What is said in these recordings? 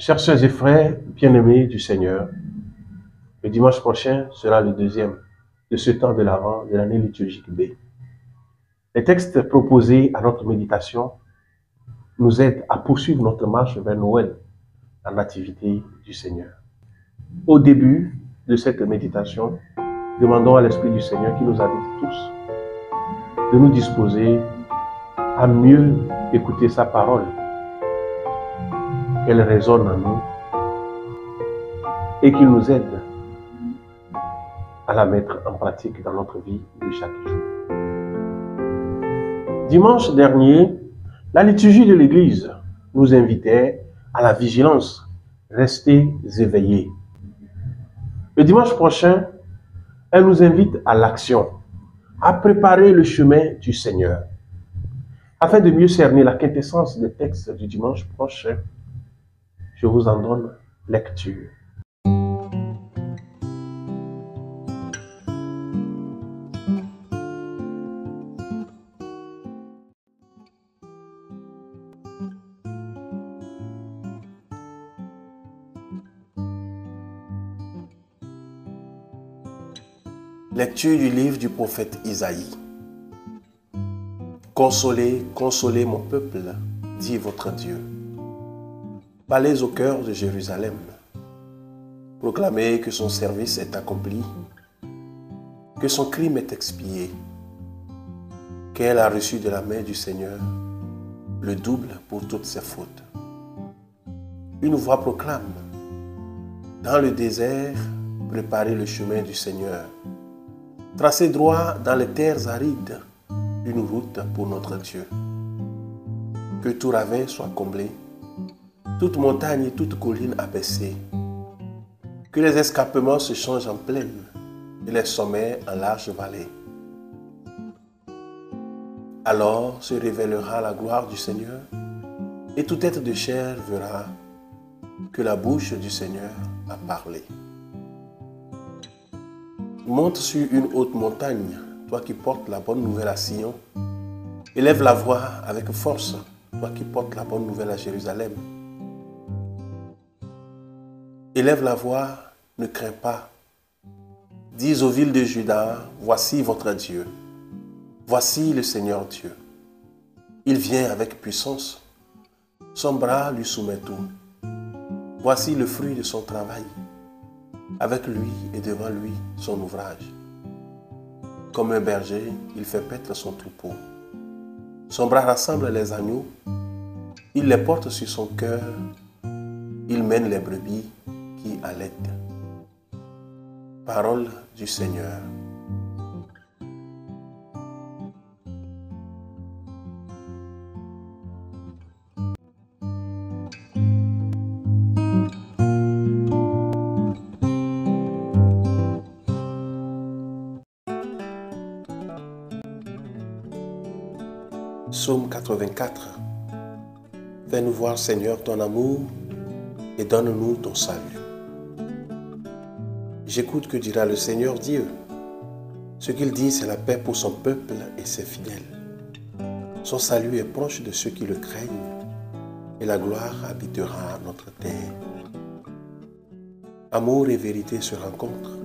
Chers sœurs et frères bien-aimés du Seigneur, le dimanche prochain sera le deuxième de ce temps de l'Avent de l'année liturgique B. Les textes proposés à notre méditation nous aident à poursuivre notre marche vers Noël, la nativité du Seigneur. Au début de cette méditation, demandons à l'Esprit du Seigneur qui nous habite tous de nous disposer à mieux écouter sa parole, qu'elle résonne en nous et qu'il nous aide à la mettre en pratique dans notre vie de chaque jour. Dimanche dernier, la liturgie de l'Église nous invitait à la vigilance, restez éveillés. Le dimanche prochain, elle nous invite à l'action, à préparer le chemin du Seigneur. Afin de mieux cerner la quintessence des textes du dimanche prochain, je vous en donne lecture. Lecture du livre du prophète Isaïe. Consolez, consolez mon peuple, dit votre Dieu. Parlez au cœur de Jérusalem. Proclamez que son service est accompli, que son crime est expié, qu'elle a reçu de la main du Seigneur le double pour toutes ses fautes. Une voix proclame, dans le désert, préparez le chemin du Seigneur. Tracez droit dans les terres arides une route pour notre Dieu. Que tout ravin soit comblé, toute montagne et toute colline abaissée. Que les escarpements se changent en plaine et les sommets en larges vallées. Alors se révélera la gloire du Seigneur et toute tête de chair verra que la bouche du Seigneur a parlé. Monte sur une haute montagne, toi qui portes la bonne nouvelle à Sion. Élève la voix avec force, toi qui portes la bonne nouvelle à Jérusalem. Élève la voix, ne crains pas. Dis aux villes de Juda, voici votre Dieu. Voici le Seigneur Dieu. Il vient avec puissance. Son bras lui soumet tout. Voici le fruit de son travail. Avec lui et devant lui son ouvrage. Comme un berger, il fait paître son troupeau. Son bras rassemble les agneaux. Il les porte sur son cœur. Il mène les brebis qui allaitent. Parole du Seigneur. Psaume 84. Fais-nous voir, Seigneur, ton amour et donne-nous ton salut. J'écoute que dira le Seigneur Dieu. Ce qu'il dit, c'est la paix pour son peuple et ses fidèles. Son salut est proche de ceux qui le craignent et la gloire habitera notre terre. Amour et vérité se rencontrent.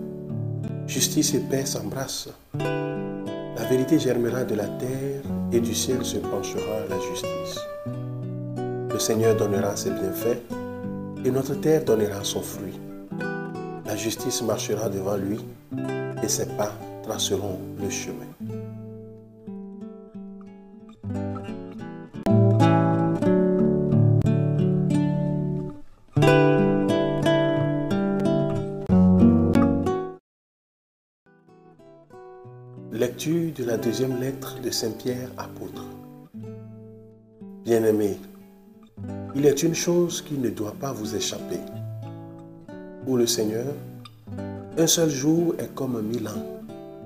Justice et paix s'embrassent. La vérité germera de la terre et du ciel se penchera à la justice. Le Seigneur donnera ses bienfaits et notre terre donnera son fruit. La justice marchera devant lui et ses pas traceront le chemin. Lecture de la deuxième lettre de Saint Pierre apôtre. Bien-aimés, il est une chose qui ne doit pas vous échapper. Pour le Seigneur, un seul jour est comme 1000 ans,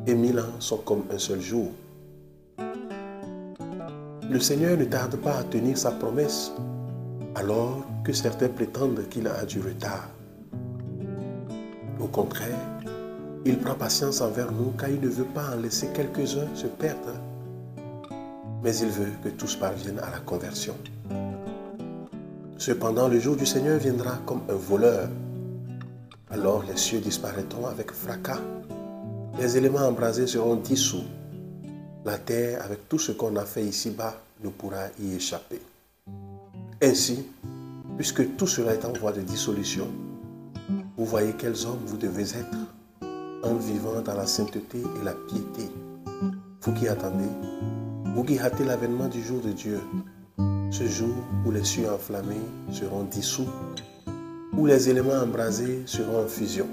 et 1000 ans sont comme un seul jour. Le Seigneur ne tarde pas à tenir sa promesse, alors que certains prétendent qu'il a du retard. Au contraire, il prend patience envers nous car il ne veut pas en laisser quelques-uns se perdre, mais il veut que tous parviennent à la conversion. Cependant, le jour du Seigneur viendra comme un voleur. Alors les cieux disparaîtront avec fracas. Les éléments embrasés seront dissous. La terre, avec tout ce qu'on a fait ici-bas, ne pourra y échapper. Ainsi, puisque tout cela est en voie de dissolution, vous voyez quels hommes vous devez être en vivant dans la sainteté et la piété. Vous qui attendez, vous qui hâtez l'avènement du jour de Dieu, ce jour où les cieux enflammés seront dissous, où les éléments embrasés seront en fusion.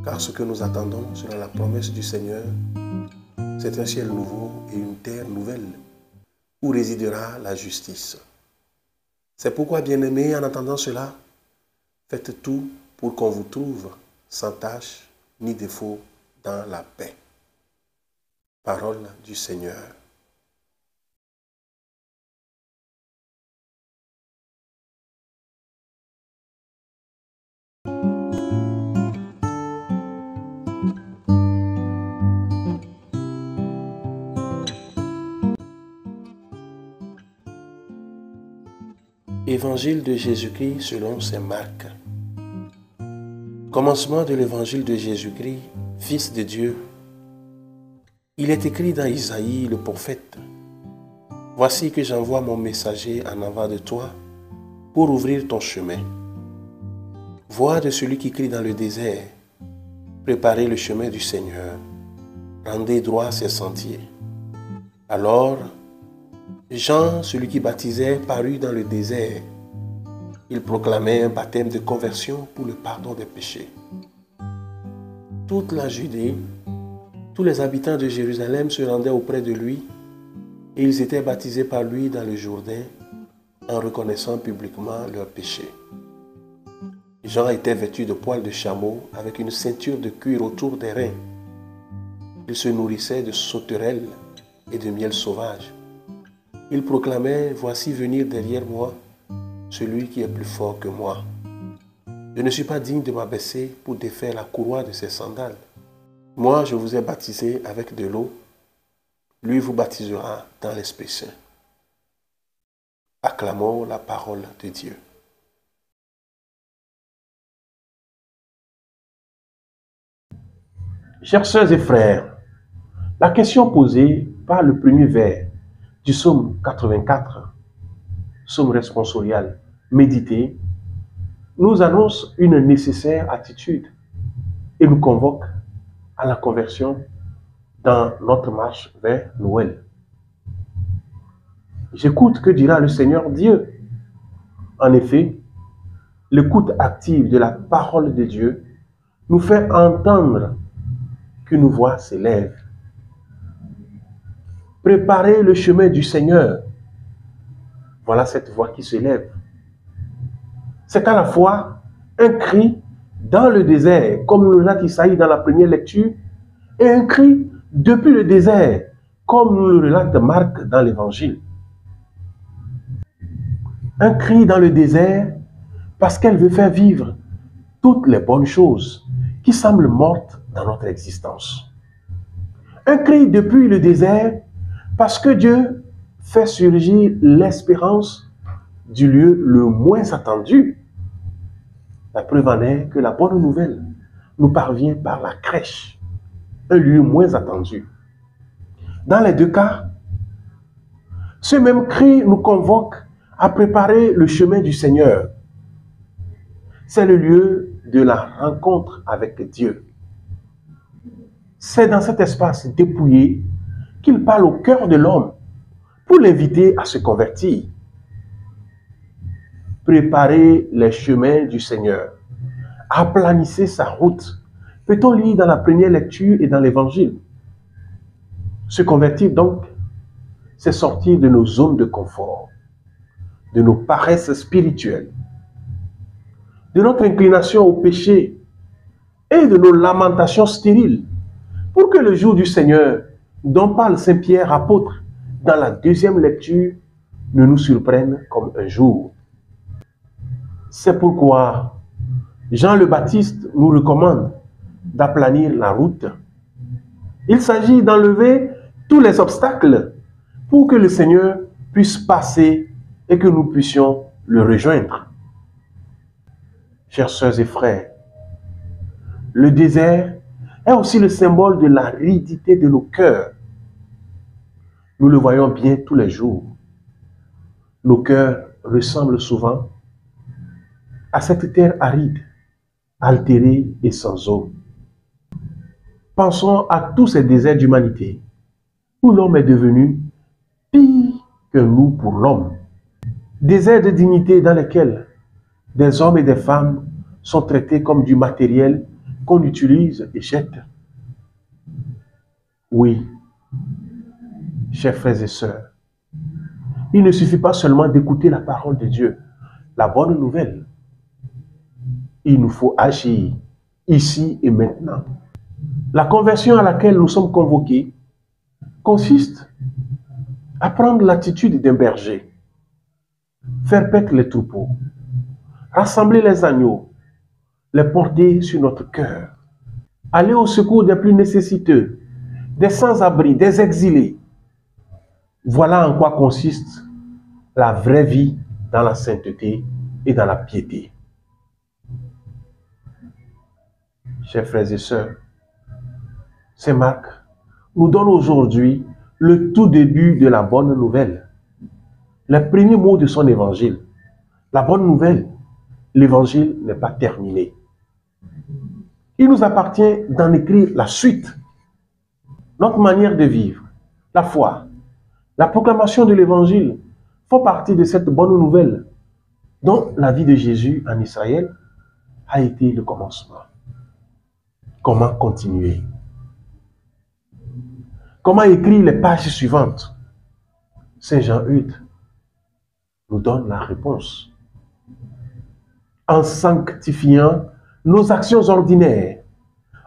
Car ce que nous attendons, selon la promesse du Seigneur, c'est un ciel nouveau et une terre nouvelle, où résidera la justice. C'est pourquoi, bien-aimés, en attendant cela, faites tout pour qu'on vous trouve sans tache ni défaut dans la paix. Parole du Seigneur. Évangile de Jésus-Christ selon saint Marc. Commencement de l'évangile de Jésus-Christ, Fils de Dieu. Il est écrit dans Isaïe le prophète: Voici que j'envoie mon messager en avant de toi pour ouvrir ton chemin. Voix de celui qui crie dans le désert: Préparez le chemin du Seigneur, rendez droit ses sentiers. Alors, Jean, celui qui baptisait, parut dans le désert. Il proclamait un baptême de conversion pour le pardon des péchés. Toute la Judée, tous les habitants de Jérusalem se rendaient auprès de lui et ils étaient baptisés par lui dans le Jourdain en reconnaissant publiquement leurs péchés. Jean était vêtu de poils de chameau avec une ceinture de cuir autour des reins. Il se nourrissait de sauterelles et de miel sauvage. Il proclamait: Voici venir derrière moi celui qui est plus fort que moi. Je ne suis pas digne de m'abaisser pour défaire la courroie de ses sandales. Moi, je vous ai baptisé avec de l'eau. Lui vous baptisera dans l'Esprit Saint. Acclamons la parole de Dieu. Chers sœurs et frères, la question posée par le premier vers du psaume 84, psaume responsorial médité, nous annonce une nécessaire attitude et nous convoque à la conversion dans notre marche vers Noël. J'écoute que dira le Seigneur Dieu. En effet, l'écoute active de la parole de Dieu nous fait entendre qu'une voix s'élève. Préparez le chemin du Seigneur. Voilà cette voix qui s'élève. C'est à la fois un cri dans le désert, comme nous le relate Isaïe dans la première lecture, et un cri depuis le désert, comme nous le relate Marc dans l'Évangile. Un cri dans le désert parce qu'elle veut faire vivre toutes les bonnes choses qui semblent mortes dans notre existence. Un cri depuis le désert parce que Dieu fait surgir l'espérance du lieu le moins attendu. La preuve en est que la bonne nouvelle nous parvient par la crèche, un lieu moins attendu. Dans les deux cas, ce même cri nous convoque à préparer le chemin du Seigneur. C'est le lieu de la rencontre avec Dieu. C'est dans cet espace dépouillé qu'il parle au cœur de l'homme pour l'inviter à se convertir. Préparer les chemins du Seigneur, aplanissez sa route. Peut-on lire dans la première lecture et dans l'Évangile? Se convertir donc, c'est sortir de nos zones de confort, de nos paresses spirituelles, de notre inclination au péché et de nos lamentations stériles, pour que le jour du Seigneur, dont parle Saint Pierre apôtre dans la deuxième lecture, ne nous surprenne comme un jour. C'est pourquoi Jean le Baptiste nous recommande d'aplanir la route. Il s'agit d'enlever tous les obstacles pour que le Seigneur puisse passer et que nous puissions le rejoindre. Chers sœurs et frères, le désert est aussi le symbole de l'aridité de nos cœurs. Nous le voyons bien tous les jours. Nos cœurs ressemblent souvent à cette terre aride, altérée et sans eau. Pensons à tous ces déserts d'humanité où l'homme est devenu pire que nous pour l'homme. Déserts de dignité dans lesquels des hommes et des femmes sont traités comme du matériel qu'on utilise et jette. Oui, chers frères et sœurs, il ne suffit pas seulement d'écouter la parole de Dieu, la bonne nouvelle. Il nous faut agir ici et maintenant. La conversion à laquelle nous sommes convoqués consiste à prendre l'attitude d'un berger, faire paître les troupeaux, rassembler les agneaux, les porter sur notre cœur, aller au secours des plus nécessiteux, des sans-abri, des exilés. Voilà en quoi consiste la vraie vie dans la sainteté et dans la piété. Chers frères et sœurs, Saint Marc nous donne aujourd'hui le tout début de la bonne nouvelle, les premiers mots de son évangile. La bonne nouvelle, l'évangile n'est pas terminé. Il nous appartient d'en écrire la suite, notre manière de vivre, la foi. La proclamation de l'évangile font partie de cette bonne nouvelle dont la vie de Jésus en Israël a été le commencement. Comment continuer? Comment écrire les pages suivantes? Saint Jean-Eudes nous donne la réponse. En sanctifiant nos actions ordinaires,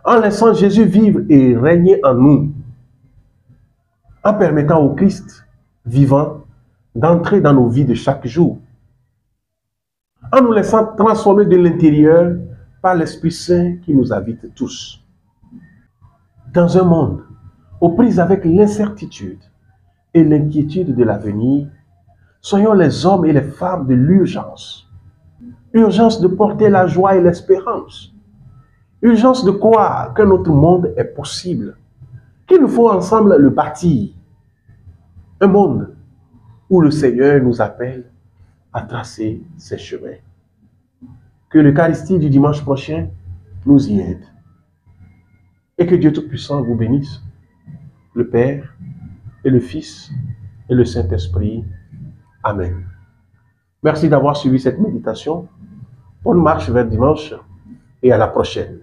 en laissant Jésus vivre et régner en nous, en permettant au Christ vivant d'entrer dans nos vies de chaque jour, en nous laissant transformer de l'intérieur par l'Esprit Saint qui nous habite tous. Dans un monde aux prises avec l'incertitude et l'inquiétude de l'avenir, soyons les hommes et les femmes de l'urgence. Urgence de porter la joie et l'espérance. Urgence de croire que notre monde est possible, qu'il nous faut ensemble le bâtir. Un monde où le Seigneur nous appelle à tracer ses chemins. Que l'Eucharistie du dimanche prochain nous y aide. Et que Dieu Tout-Puissant vous bénisse, le Père et le Fils et le Saint-Esprit. Amen. Merci d'avoir suivi cette méditation. Bonne marche vers dimanche et à la prochaine.